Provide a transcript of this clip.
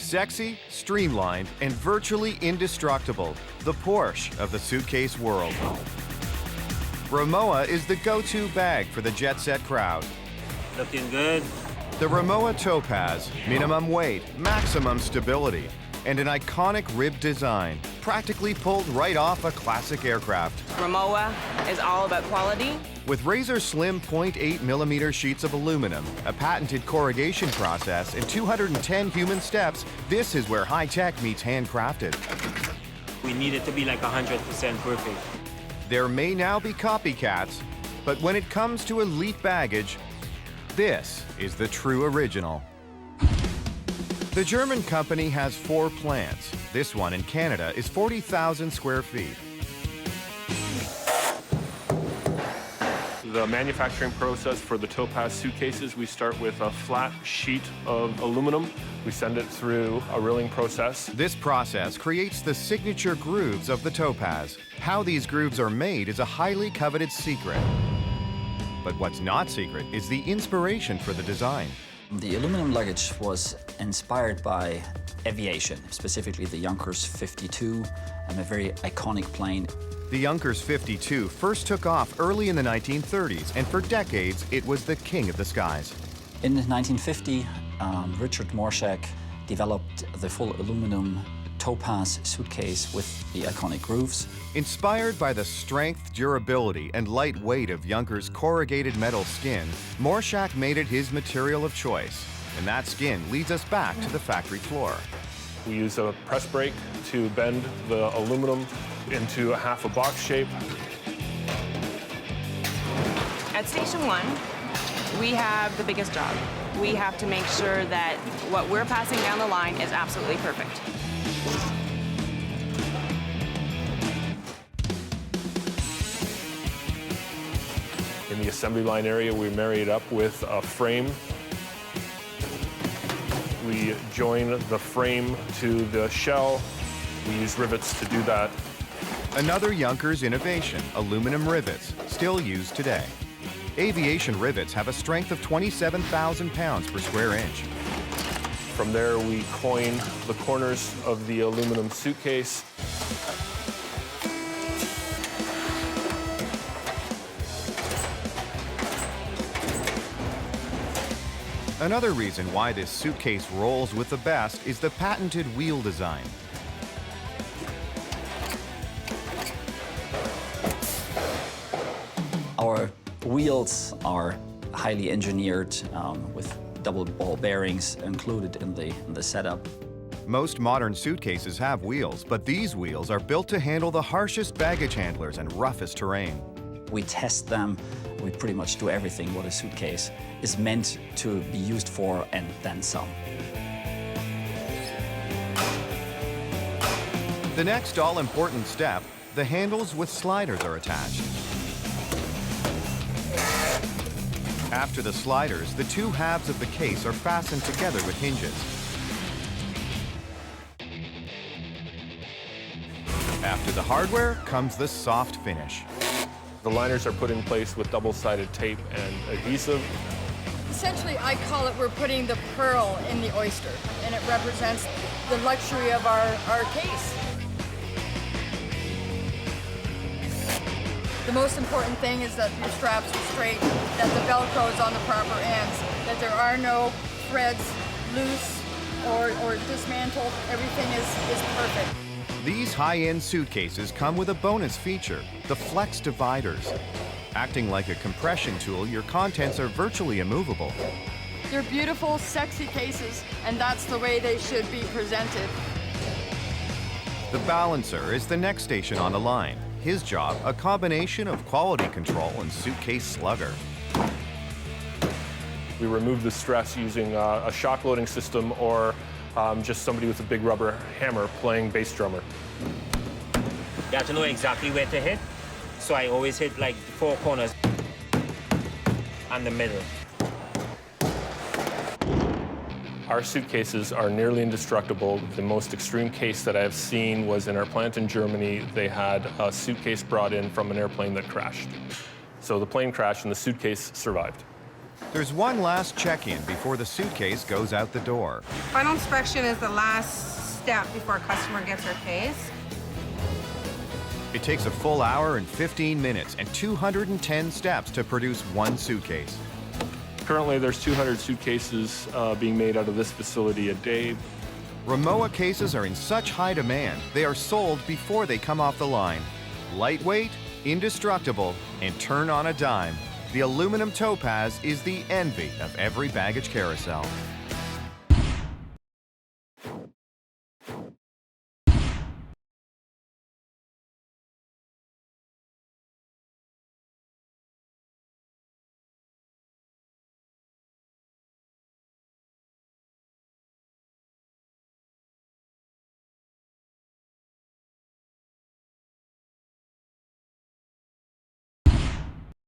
Sexy, streamlined, and virtually indestructible, the Porsche of the suitcase world. Rimowa is the go-to bag for the jet-set crowd. Looking good. The Rimowa Topaz, minimum weight, maximum stability, and an iconic rib design, practically pulled right off a classic aircraft. Rimowa is all about quality. With razor-slim 0.8mm sheets of aluminum, a patented corrugation process, and 210 human steps, this is where high-tech meets handcrafted. We need it to be like 100% perfect. There may now be copycats, but when it comes to elite baggage, this is the true original. The German company has 4 plants. This one in Canada is 40,000 square feet. The manufacturing process for the Topaz suitcases, we start with a flat sheet of aluminum. We send it through a rilling process. This process creates the signature grooves of the Topaz. How these grooves are made is a highly coveted secret. But what's not secret is the inspiration for the design. The aluminum luggage was inspired by aviation, specifically the Junkers 52, a very iconic plane. The Junkers 52 first took off early in the 1930s, and for decades, it was the king of the skies. In 1950, Richard Morshak developed the full aluminum Topaz suitcase with the iconic grooves. Inspired by the strength, durability, and light weight of Junkers' corrugated metal skin, Morshak made it his material of choice. And that skin leads us back to the factory floor. We use a press brake to bend the aluminum into a half a box shape. At Station 1, we have the biggest job. We have to make sure that what we're passing down the line is absolutely perfect. In the assembly line area, we marry it up with a frame. We join the frame to the shell. We use rivets to do that. Another Junkers innovation, aluminum rivets, still used today. Aviation rivets have a strength of 27,000 pounds per square inch. From there, we coin the corners of the aluminum suitcase. Another reason why this suitcase rolls with the best is the patented wheel design. Our wheels are highly engineered with double ball bearings included in the setup. Most modern suitcases have wheels, but these wheels are built to handle the harshest baggage handlers and roughest terrain. We test them. We pretty much do everything what a suitcase is meant to be used for and then some. The next all-important step, the handles with sliders are attached. After the sliders, the 2 halves of the case are fastened together with hinges. After the hardware comes the soft finish. The liners are put in place with double-sided tape and adhesive. Essentially, I call it we're putting the pearl in the oyster, and it represents the luxury of our case. The most important thing is that your straps are straight, that the Velcro is on the proper ends, that there are no threads loose or dismantled. Everything is perfect. These high-end suitcases come with a bonus feature, the flex dividers. Acting like a compression tool, your contents are virtually immovable. They're beautiful, sexy cases, and that's the way they should be presented. The balancer is the next station on the line. His job, a combination of quality control and suitcase slugger. We remove the stress using a shock loading system or just somebody with a big rubber hammer playing bass drummer. You have to know exactly where to hit. So I always hit like 4 corners and the middle. Our suitcases are nearly indestructible. The most extreme case that I have seen was in our plant in Germany. They had a suitcase brought in from an airplane that crashed. So the plane crashed and the suitcase survived. There's one last check-in before the suitcase goes out the door. Final inspection is the last step before a customer gets their case. It takes a full hour and 15 minutes and 210 steps to produce one suitcase. Currently, there's 200 suitcases being made out of this facility a day. Rimowa cases are in such high demand, they are sold before they come off the line. Lightweight, indestructible, and turn on a dime, the aluminum Topaz is the envy of every baggage carousel.